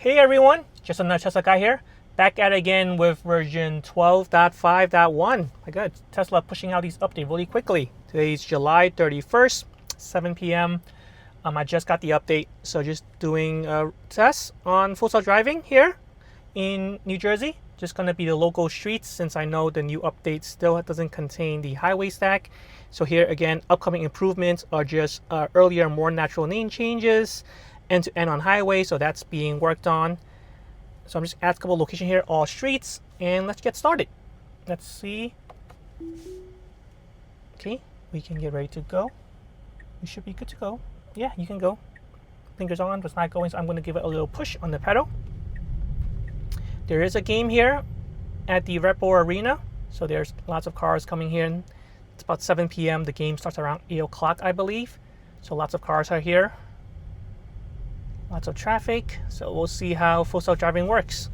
Hey everyone, just another Tesla guy here. Back at it again with version 12.5.1. My god, Tesla pushing out these updates really quickly. Today's July 31st, 7 p.m. I just got the update, so just doing a test on full self-driving here in New Jersey. Just going to be the local streets since I know the new update still doesn't contain the highway stack. So here again, upcoming improvements are just earlier, more natural lane changes, end-to-end on highway, so that's being worked on. So I'm just at a couple locations here, all streets, and let's get started. Let's see. Okay, we can get ready to go. We should be good to go. Yeah, you can go. Fingers on, but it's not going, so I'm going to give it a little push on the pedal. There is a game here at the Red Bull Arena, so there's lots of cars coming here. It's about 7 p.m. The game starts around 8 o'clock, I believe. So lots of cars are here. Lots of traffic, so we'll see how full self-driving works.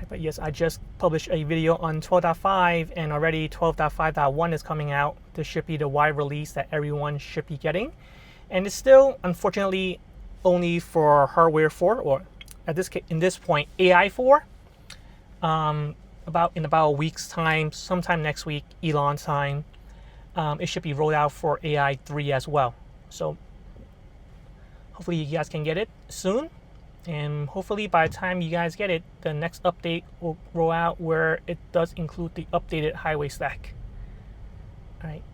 But yes, I just published a video on 12.5 and already 12.5.1 is coming out. This should be the wide release that everyone should be getting. And it's still, unfortunately, only for hardware 4, or in this point, AI 4. In about a week's time, sometime next week, Elon's time, it should be rolled out for AI 3 as well. So hopefully you guys can get it soon. And hopefully by the time you guys get it, the next update will roll out where it does include the updated highway stack. All right.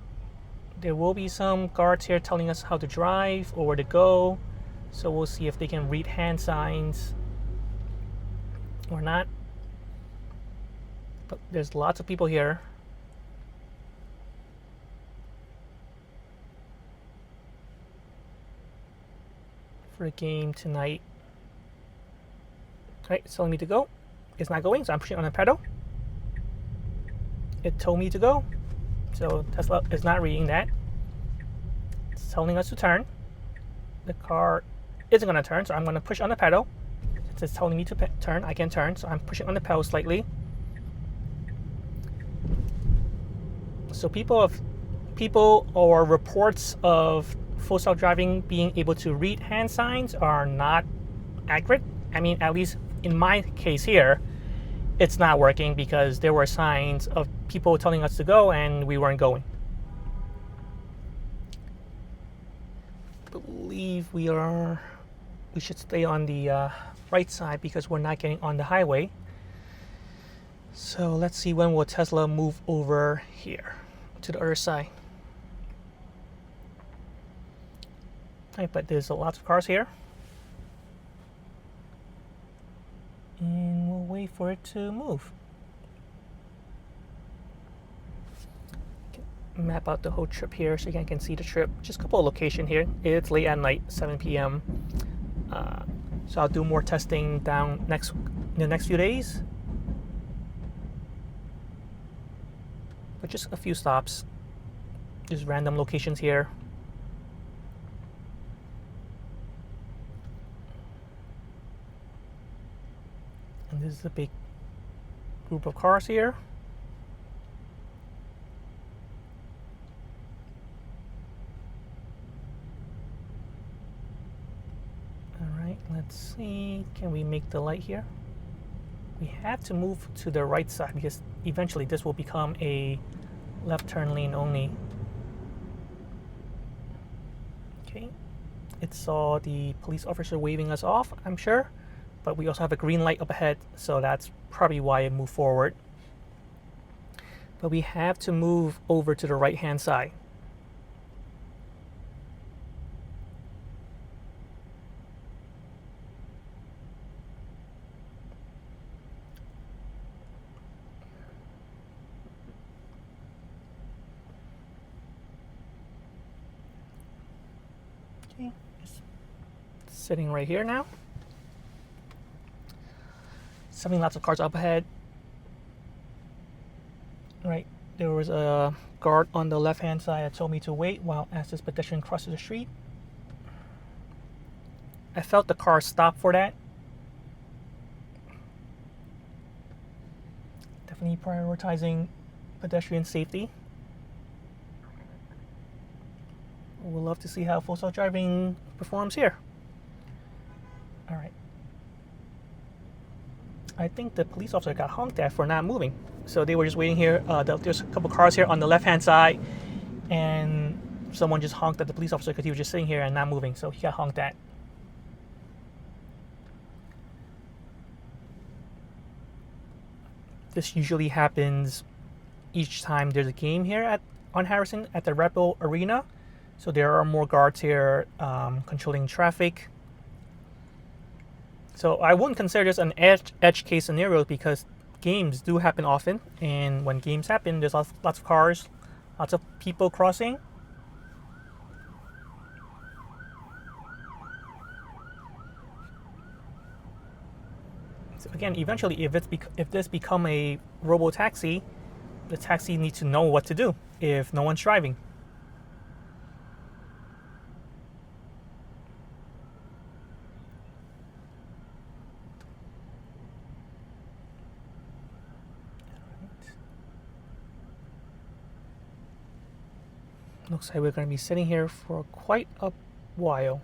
There will be some guards here telling us how to drive or where to go. So we'll see if they can read hand signs or not. But there's lots of people here. For a game tonight. Alright, it's telling me to go. It's not going, so I'm pushing on the pedal. It told me to go. So Tesla is not reading that. It's telling us to turn. The car isn't going to turn, so I'm going to push on the pedal. Since it's telling me to turn, I can turn, so I'm pushing on the pedal slightly. So people or reports of full self-driving being able to read hand signs are not accurate. I mean, at least in my case here, it's not working because there were signs of people telling us to go and we weren't going. I believe we should stay on the right side because we're not getting on the highway. So let's see when will Tesla move over here to the other side. Right, but there's lots of cars here. And we'll wait for it to move. Map out the whole trip here so you guys can see the trip. Just a couple of locations here. It's late at night, 7 p.m. So I'll do more testing down in the next few days. But just a few stops. Just random locations here. And this is a big group of cars here. Alright, let's see. Can we make the light here? We have to move to the right side because eventually this will become a left turn lane only. Okay. It saw the police officer waving us off, I'm sure. But we also have a green light up ahead, so that's probably why it moved forward. But we have to move over to the right-hand side. Okay, just sitting right here now. Seeing lots of cars up ahead. Right, there was a guard on the left-hand side that told me to wait while as this pedestrian crosses the street. I felt the car stop for that. Definitely prioritizing pedestrian safety. we'll love to see how full self-driving performs here. All right. I think the police officer got honked at for not moving. So they were just waiting here. There's a couple cars here on the left-hand side, and someone just honked at the police officer because he was just sitting here and not moving. So he got honked at. This usually happens each time there's a game here on Harrison at the Red Bull Arena. So there are more guards here controlling traffic. So I wouldn't consider this an edge case scenario because games do happen often, and when games happen, there's lots of cars, lots of people crossing. So again, eventually, if this become a robo-taxi, the taxi needs to know what to do if no one's driving. Looks like we're going to be sitting here for quite a while.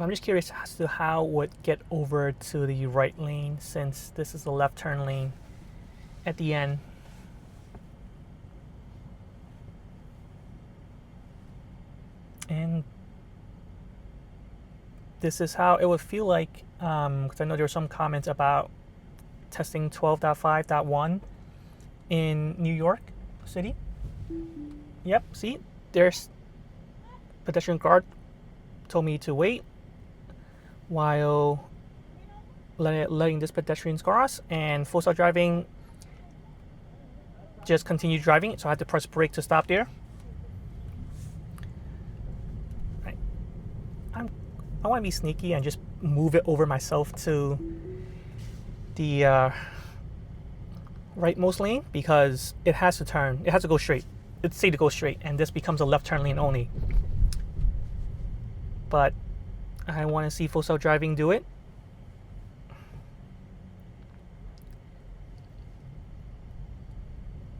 I'm just curious as to how it would get over to the right lane since this is the left turn lane at the end. And this is how it would feel like, because I know there were some comments about testing 12.5.1 in New York City. Yep, see, there's pedestrian guard told me to wait while letting this pedestrians cross, and full self-driving just continued driving, so I had to press brake to stop there. Right. I want to be sneaky and just move it over myself to the rightmost lane because it has to turn. It has to go straight. It's safe to go straight, and this becomes a left turn lane only. But I want to see full self-driving do it.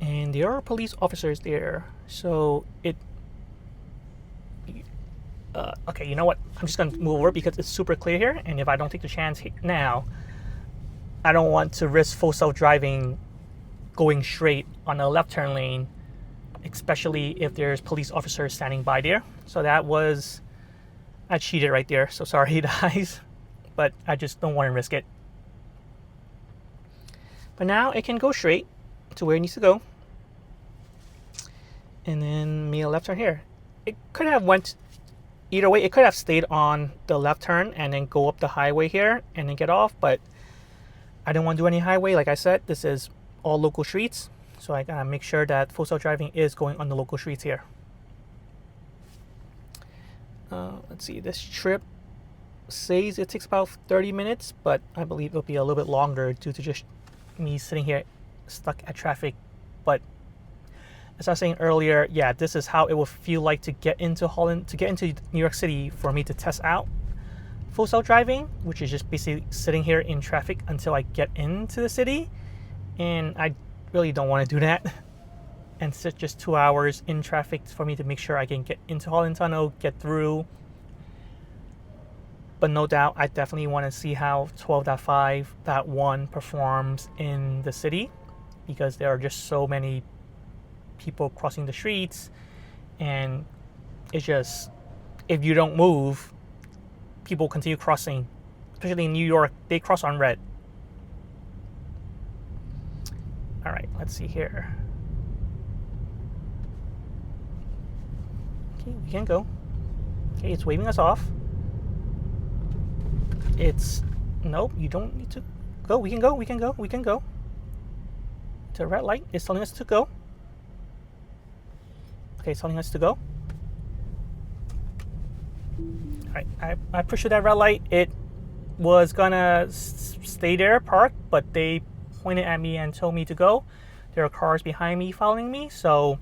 And there are police officers there, so it. Okay, you know what? I'm just gonna move over because it's super clear here, and if I don't take the chance now, I don't want to risk full self-driving going straight on a left turn lane, especially if there's police officers standing by there. So I cheated right there, so sorry guys, but I just don't want to risk it. But now it can go straight to where it needs to go, and then make a left turn here. It could have went either way. It could have stayed on the left turn and then go up the highway here and then get off, but I don't want to do any highway. Like I said, this is all local streets, so I gotta make sure that full self-driving is going on the local streets here. Let's see, this trip says it takes about 30 minutes, but I believe it'll be a little bit longer due to just me sitting here stuck at traffic. But as I was saying earlier, yeah, this is how it will feel like to get into Holland, to get into New York City for me to test out full self-driving, which is just basically sitting here in traffic until I get into the city. And I really don't want to do that and sit just 2 hours in traffic for me to make sure I can get into Holland Tunnel, get through. But no doubt, I definitely want to see how 12.5.1 performs in the city because there are just so many people crossing the streets, and it's just, if you don't move, people continue crossing. Especially in New York, they cross on red. All right, let's see here. Okay, we can go. Okay, it's waving us off. Nope, you don't need to go. We can go. The red light is telling us to go. Okay, it's telling us to go. All right, I pushed that red light. It was gonna stay there parked, but they pointed at me and told me to go. There are cars behind me following me, so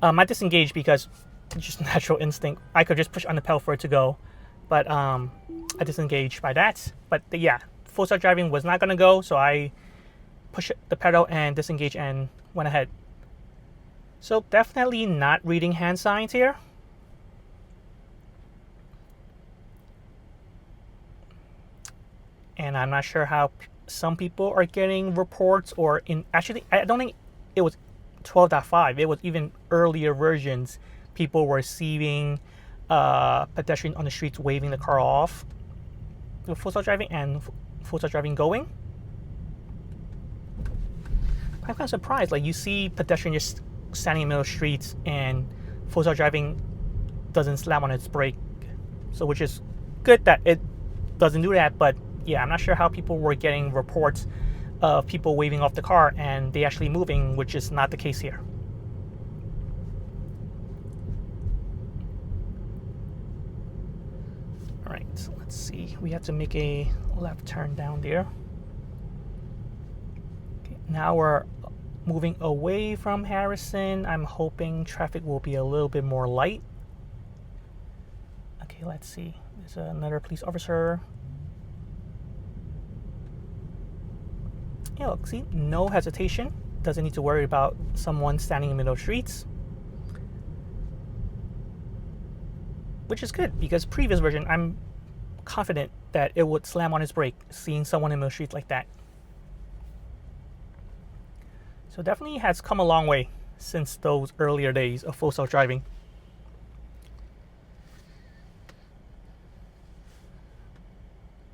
I disengaged because it's just natural instinct. I could just push on the pedal for it to go, but I disengaged by that. But yeah, full self-driving was not gonna go, so I pushed the pedal and disengaged and went ahead. So definitely not reading hand signs here. And I'm not sure how some people are getting reports, or actually I don't think it was 12.5. It was even earlier versions. People were receiving pedestrians on the streets waving the car off with full self driving and full self driving going. I'm kind of surprised. Like, you see pedestrians just standing in the middle of the streets and full self driving doesn't slam on its brake. So, which is good that it doesn't do that. But yeah, I'm not sure how people were getting reports of people waving off the car and they actually moving, which is not the case here. All right, so let's see. We have to make a left turn down there. Okay, now we're moving away from Harrison. I'm hoping traffic will be a little bit more light. Okay, let's see. There's another police officer. Yeah, look, see, no hesitation. Doesn't need to worry about someone standing in the middle of streets. Which is good, because previous version, I'm confident that it would slam on its brake, seeing someone in the middle of streets like that. So definitely has come a long way since those earlier days of full self-driving.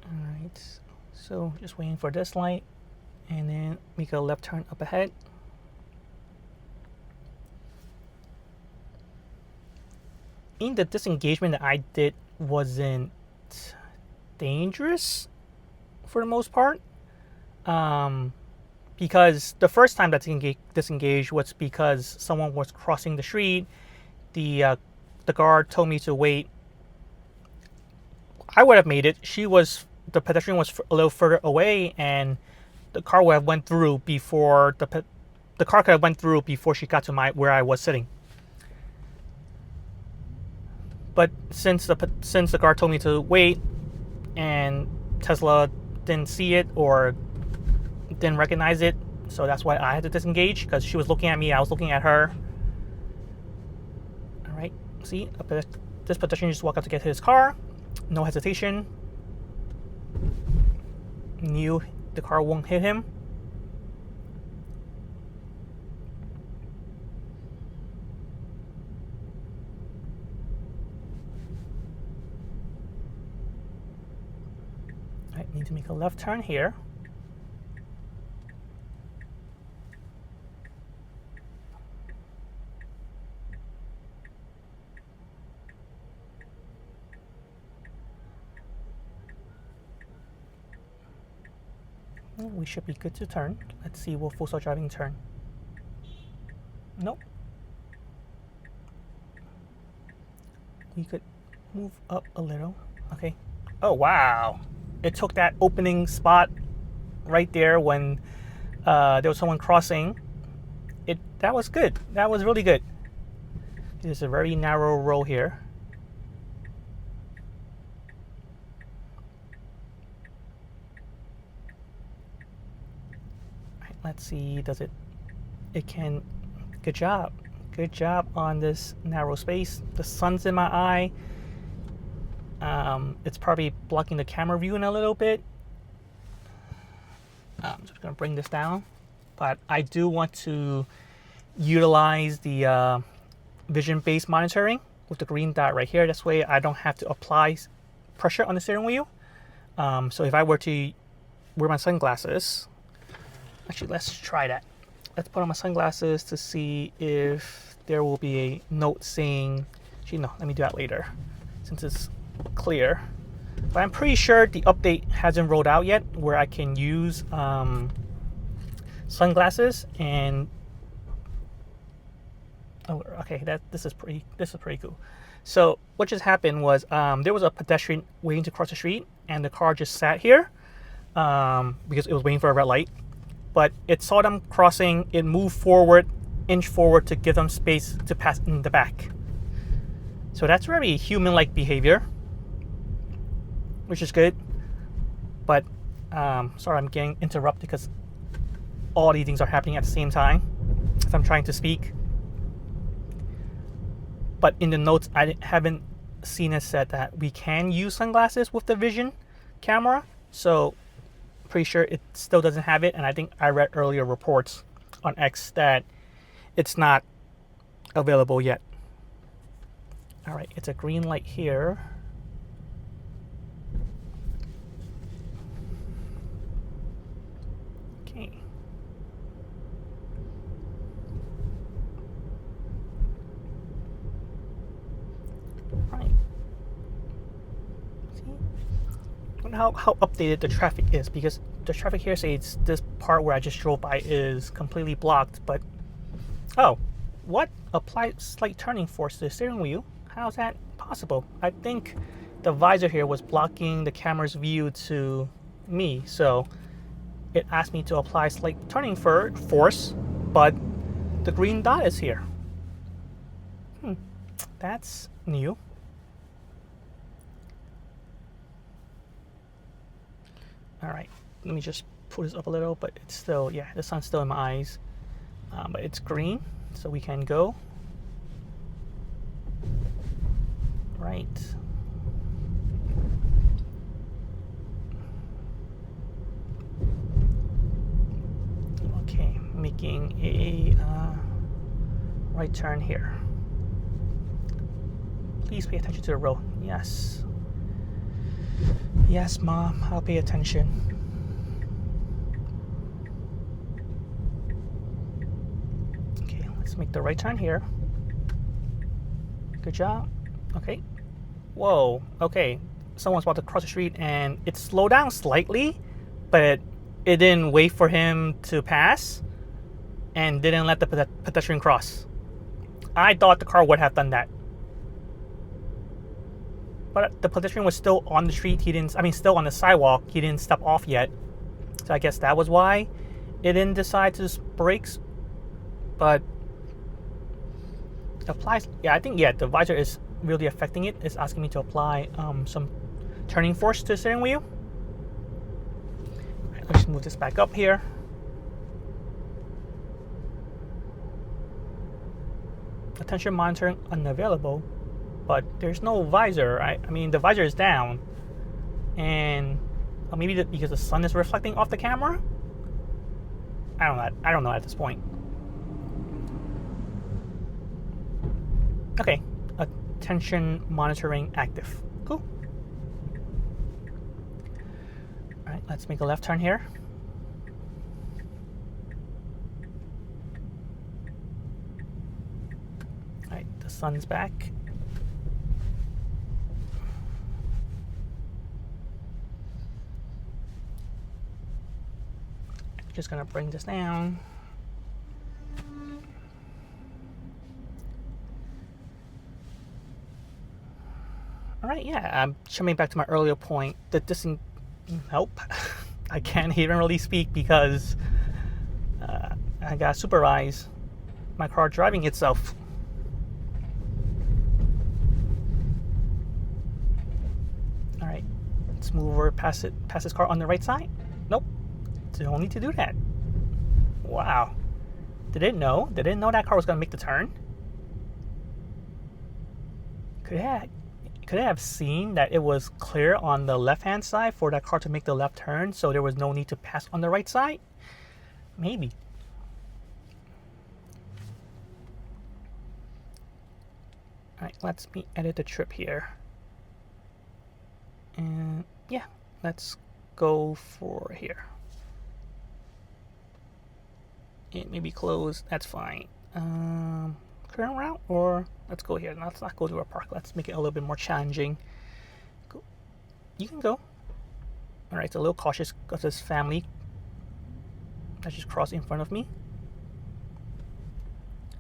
Alright, so just waiting for this light, and then make a left turn up ahead. In the disengagement that I did wasn't dangerous for the most part, because the first time that disengaged was because someone was crossing the street. The guard told me to wait. I would have made it. The pedestrian was a little further away, and the car would have went through before the car could have went through before she got to where I was sitting. But since the guard told me to wait, and Tesla didn't see it or didn't recognize it, so that's why I had to disengage, because she was looking at me, I was looking at her. All right, see, this pedestrian just walked out to get to his car, no hesitation. Knew the car won't hit him. I need to make a left turn here. We should be good to turn. Let's see, will full self-driving turn? Nope. We could move up a little. Okay. Oh, wow. It took that opening spot right there when there was someone crossing. That was good. That was really good. There's a very narrow row here. Let's see, it can, good job on this narrow space. The sun's in my eye. It's probably blocking the camera view in a little bit. I'm just gonna bring this down, but I do want to utilize the vision-based monitoring with the green dot right here. This way I don't have to apply pressure on the steering wheel. So if I were to wear my sunglasses, actually, let's try that. Let's put on my sunglasses to see if there will be a note saying, actually, no, let me do that later since it's clear. But I'm pretty sure the update hasn't rolled out yet where I can use sunglasses and this is pretty cool. So what just happened was there was a pedestrian waiting to cross the street, and the car just sat here because it was waiting for a red light. But it saw them crossing, it moved forward, inch forward to give them space to pass in the back. So that's very human-like behavior, which is good. But sorry, I'm getting interrupted because all these things are happening at the same time as I'm trying to speak. but in the notes I haven't seen it said that we can use sunglasses with the Vision camera, so pretty sure it still doesn't have it. And I think I read earlier reports on X that it's not available yet. All right, it's a green light here. Okay. Right. See? I wonder how updated the traffic is, because the traffic here says this part where I just drove by is completely blocked, but oh, what? Apply slight turning force to the steering wheel? How's that possible? I think the visor here was blocking the camera's view to me, so it asked me to apply slight turning force, but the green dot is here. That's new. All right, let me just pull this up a little, but it's still, yeah, the sun's still in my eyes, but it's green, so we can go. Right. Okay, making a right turn here. Please pay attention to the road. Yes. Yes, Mom, I'll pay attention. Okay, let's make the right turn here. Good job. Okay. Whoa. Okay. Someone's about to cross the street and it slowed down slightly, but it didn't wait for him to pass and didn't let the pedestrian cross. I thought the car would have done that. But the pedestrian was still on the street. Still on the sidewalk. He didn't step off yet. So I guess that was why it didn't decide to brakes. But applies. Yeah, I think the visor is really affecting it. It's asking me to apply some turning force to the steering wheel. All right, let's move this back up here. Attention monitoring unavailable, but there's no visor. I mean, the visor is down, and maybe because the sun is reflecting off the camera. I don't know at this point. Okay, attention monitoring active. Cool. All right, let's make a left turn here. All right, the sun's back. Just gonna bring this down. All right, yeah, I'm coming back to my earlier point. Nope, I can't even really speak because I gotta supervise my car driving itself. All right, let's move over past this car on the right side. Nope. Don't need to do that. Wow. Did it know that car was going to make the turn? Could it have seen that it was clear on the left-hand side for that car to make the left turn, so there was no need to pass on the right side? Maybe. All right, let's edit the trip here. And yeah, let's go for here. It may be closed, that's fine. Current route, or let's go here. Let's not go to a park. Let's make it a little bit more challenging. Go. You can go. All right, it's a little cautious because this family that just crossed in front of me.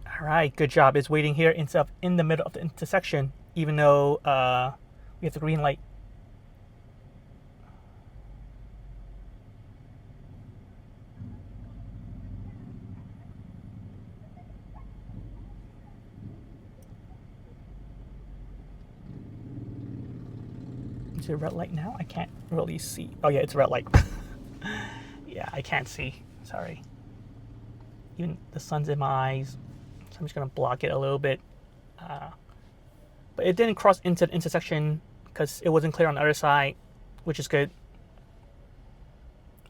All right, good job. It's waiting here instead of in the middle of the intersection, even though we have the green light. Is it a red light now? I can't really see. Oh yeah, it's a red light. Yeah, I can't see. Sorry. Even the sun's in my eyes, so I'm just gonna block it a little bit. But it didn't cross into the intersection because it wasn't clear on the other side, which is good.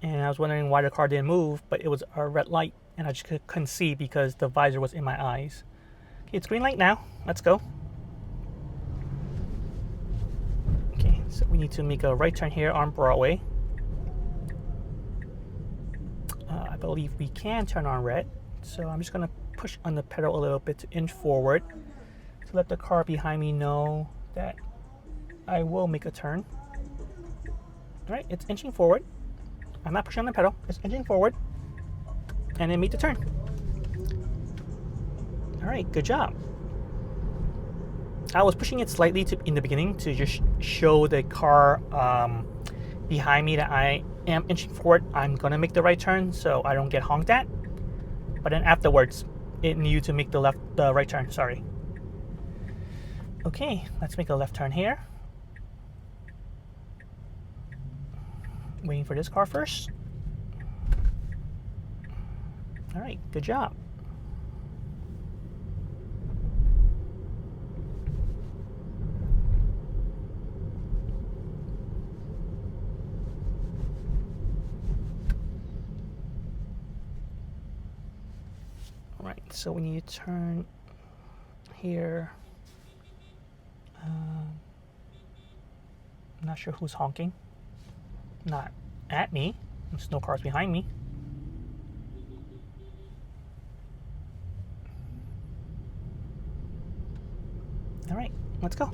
And I was wondering why the car didn't move, but it was a red light and I just couldn't see because the visor was in my eyes. Okay, it's green light now. Let's go. Okay, so we need to make a right turn here on Broadway. I believe we can turn on red. So I'm just gonna push on the pedal a little bit to inch forward to let the car behind me know that I will make a turn. All right, it's inching forward. I'm not pushing on the pedal, it's inching forward. And it made the turn. All right, good job. I was pushing it slightly in the beginning to just show the car behind me that I am inching forward. I'm gonna make the right turn so I don't get honked at. But then afterwards, it knew to make the right turn, sorry. Okay, let's make a left turn here. Waiting for this car first. All right, good job. All right, so we need to turn here. I'm not sure who's honking. Not at me. There's no cars behind me. All right, let's go.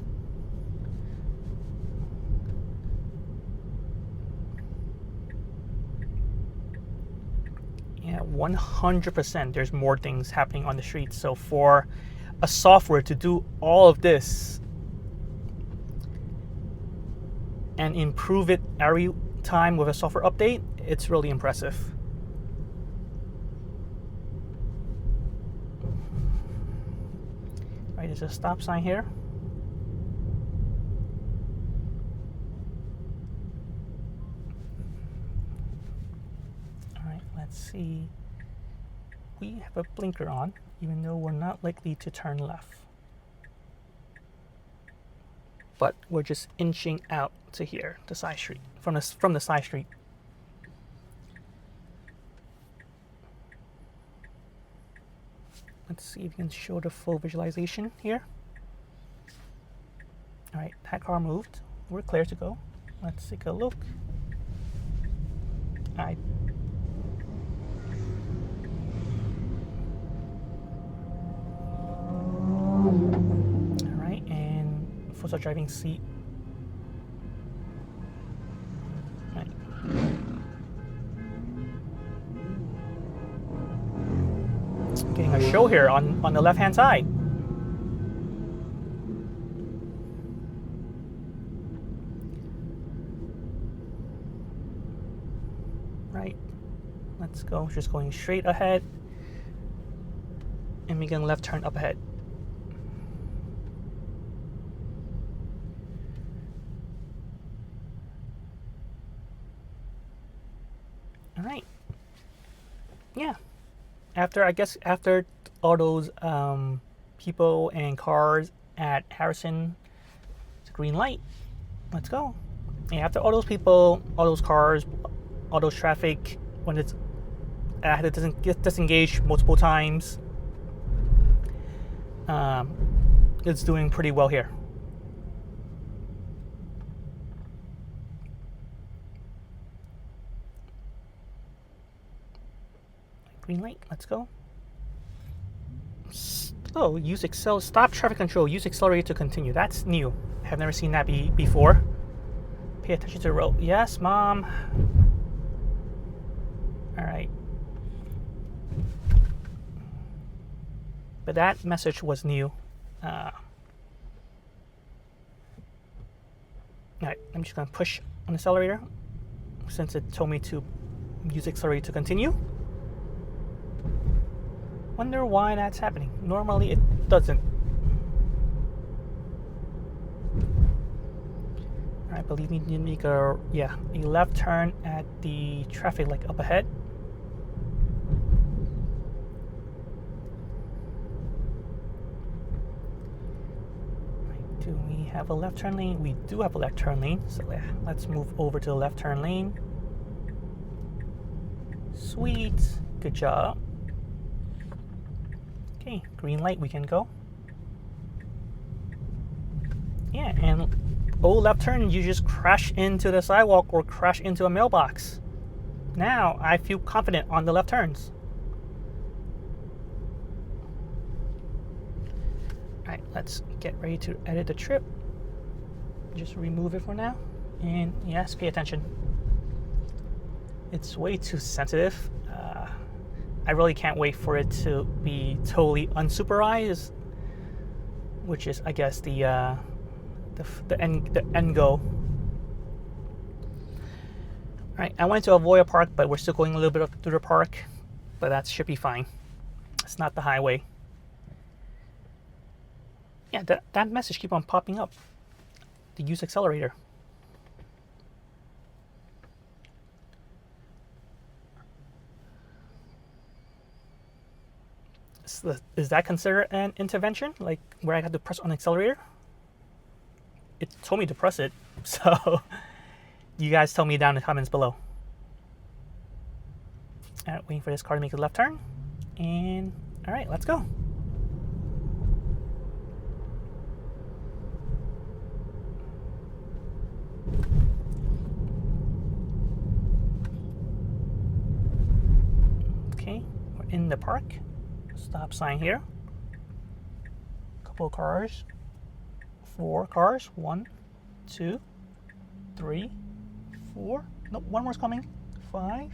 Yeah, 100%. There's more things happening on the street. So for a software to do all of this and improve it every time with a software update, it's really impressive. Right, there's a stop sign here. All right, let's see. We have a blinker on, even though we're not likely to turn left. But we're just inching out to here, the side street, from the side street. Let's see if we can show the full visualization here. All right, that car moved. We're clear to go. Let's take a look. All right. All right, and full self-driving seat. All right. Getting a show here on the left-hand side. Right, let's go. Just going straight ahead and making a left turn up ahead. All right. Yeah. After all those people and cars at Harrison, it's a green light. Let's go. And after all those people, all those cars, all those traffic, when I had to disengage multiple times, it's doing pretty well here. Green light, let's go. Oh, stop traffic control, use accelerator to continue. That's new. I have never seen that before. Pay attention to the road. Yes, Mom. All right. But that message was new. All right, I'm just gonna push on the accelerator since it told me to use accelerator to continue. Wonder why that's happening. Normally it doesn't. I believe we need to make a left turn at the traffic light up ahead. Do we have a left turn lane? We do have a left turn lane. So yeah, let's move over to the left turn lane. Sweet. Good job. Okay, green light, we can go. Yeah, and left turn, you just crash into the sidewalk or crash into a mailbox. Now I feel confident on the left turns. Alright, let's get ready to edit the trip. Just remove it for now. And yes, pay attention. It's way too sensitive. I really can't wait for it to be totally unsupervised, which is, I guess, the end goal. All right, I wanted to avoid a park, but we're still going a little bit through the park, but that should be fine. It's not the highway. Yeah, that message keep on popping up. The use accelerator. Is that considered an intervention? Like where I had to press on the accelerator? It told me to press it, so you guys tell me down in the comments below. All right, waiting for this car to make a left turn. And all right, let's go. Okay, we're in the park. Stop sign here. Couple of cars. 4 cars. 1, 2, 3, 4. Nope, one more's coming. 5.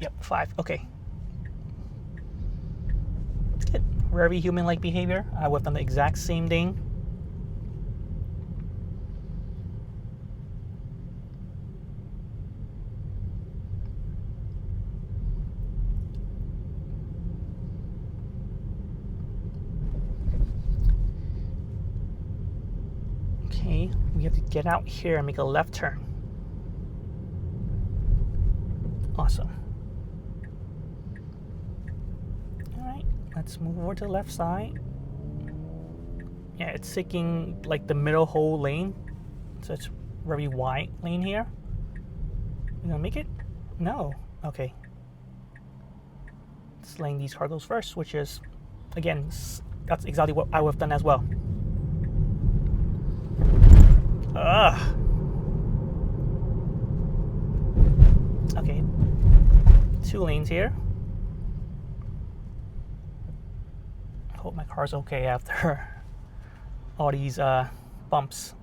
Yep, 5. Okay. Good. Very human-like behavior. I would have done the exact same thing. Okay, we have to get out here and make a left turn. Awesome. Alright, let's move over to the left side. Yeah, it's taking like the middle whole lane. So it's very wide lane here. You gonna make it? No. Okay. Let's lane these cargoes first, which is, again, that's exactly what I would have done as well. Ugh. Okay. 2 lanes here. Hope my car's okay after all these bumps.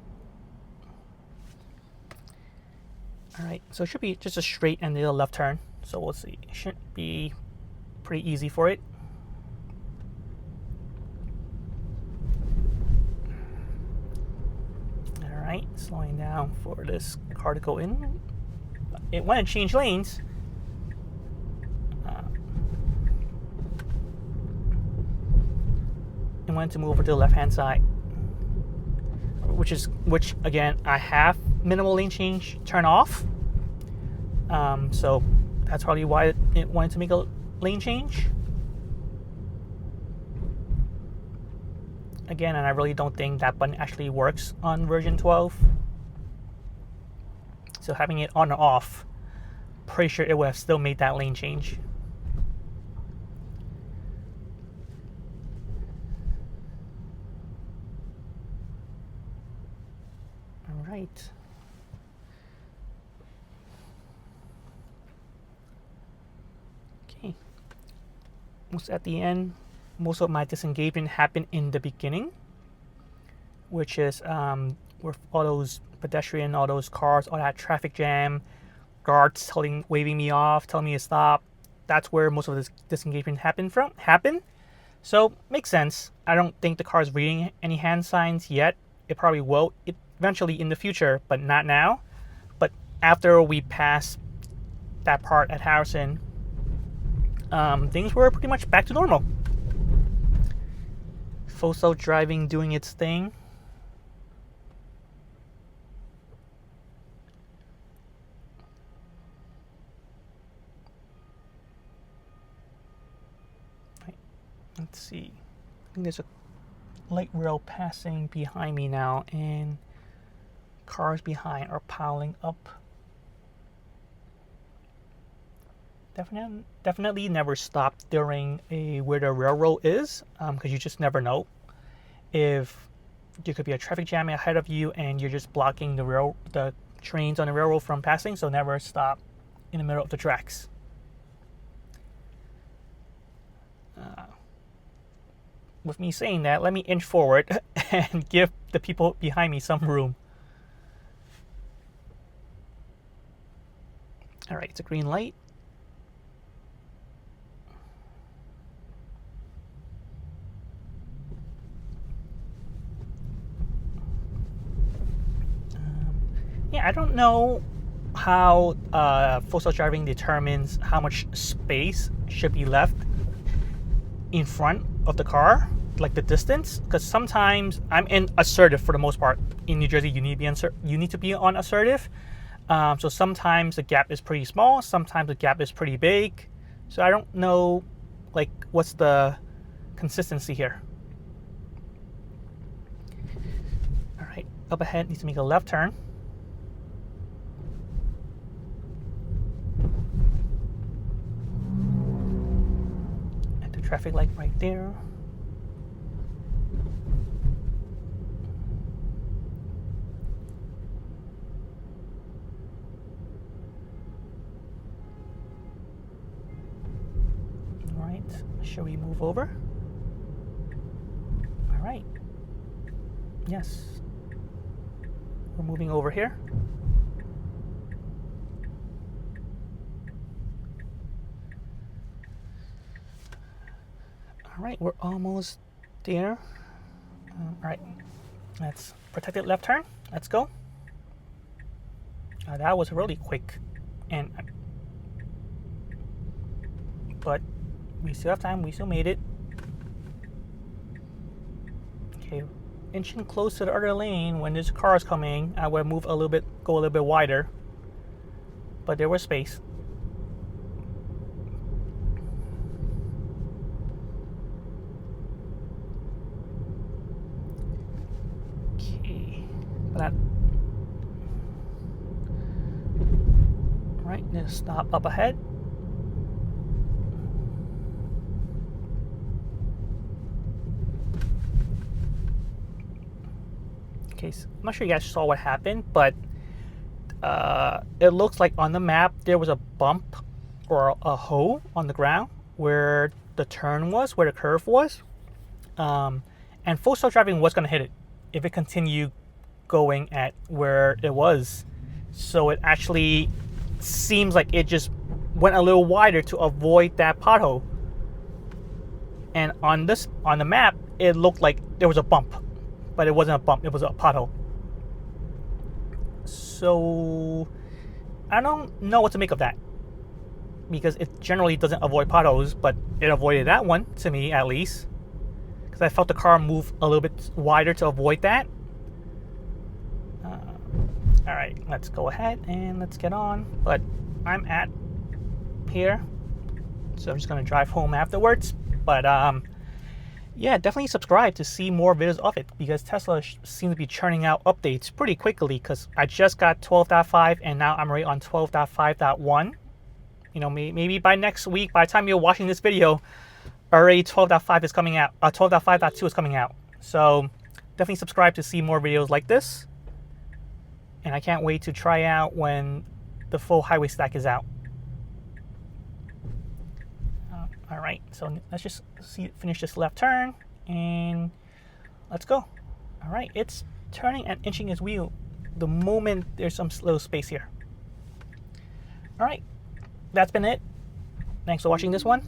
Alright, so it should be just a straight and a left turn. So we'll see. It should be pretty easy for it. Alright, slowing down for this car to go in. It went and changed lanes. And went to move over to the left hand side. Which again, I have minimal lane change turn off. So that's probably why it wanted to make a lane change. Again, and I really don't think that button actually works on version 12. So having it on or off, pretty sure it would have still made that lane change. All right. Okay. Almost at the end. Most of my disengagement happened in the beginning, which is with all those pedestrian, all those cars, all that traffic jam, guards waving me off, telling me to stop. That's where most of this disengagement happened. So makes sense. I don't think the car is reading any hand signs yet. It probably will eventually in the future, but not now. But after we pass that part at Harrison, things were pretty much back to normal. Full self driving doing its thing. Right. Let's see. I think there's a light rail passing behind me now, and cars behind are piling up. Definitely never stop during where the railroad is, because you just never know if there could be a traffic jam ahead of you and you're just blocking the trains on the railroad from passing. So never stop in the middle of the tracks. With me saying that, let me inch forward and give the people behind me some room. All right, it's a green light. Yeah, I don't know how full self-driving determines how much space should be left in front of the car, like the distance, because sometimes I'm in assertive for the most part. In New Jersey, you need to be on assertive. So sometimes the gap is pretty small, sometimes the gap is pretty big. So I don't know, like, what's the consistency here. All right, up ahead, needs to make a left turn. At the traffic light right there. Shall we move over? All right. Yes. We're moving over here. All right, we're almost there. All right, let's protected left turn. Let's go. That was really quick, but we still have time. We still made it. Okay, inching close to the other lane. When there's cars coming, I would move a little bit, go a little bit wider. But there was space. Okay, but right, then stop up ahead. I'm not sure you guys saw what happened, but it looks like on the map there was a bump or a hole on the ground where the turn was, where the curve was, and full self-driving was going to hit it if it continued going at where it was. So it actually seems like it just went a little wider to avoid that pothole. And on the map, it looked like there was a bump. But it wasn't a bump, it was a pothole. So I don't know what to make of that, because it generally doesn't avoid potholes, but it avoided that one, to me at least, because I felt the car move a little bit wider to avoid that. All right, let's go ahead and let's get on. But I'm at here, so I'm just gonna drive home afterwards. But yeah, definitely subscribe to see more videos of it, because Tesla seems to be churning out updates pretty quickly, because I just got 12.5 and now I'm already on 12.5.1. You know, maybe by next week, by the time you're watching this video, already 12.5 is coming out. 12.5.2 is coming out. So definitely subscribe to see more videos like this. And I can't wait to try out when the full highway stack is out. All right, so let's just finish this left turn and let's go. All right, it's turning and inching its wheel the moment there's some little space here. All right, that's been it. Thanks for watching this one.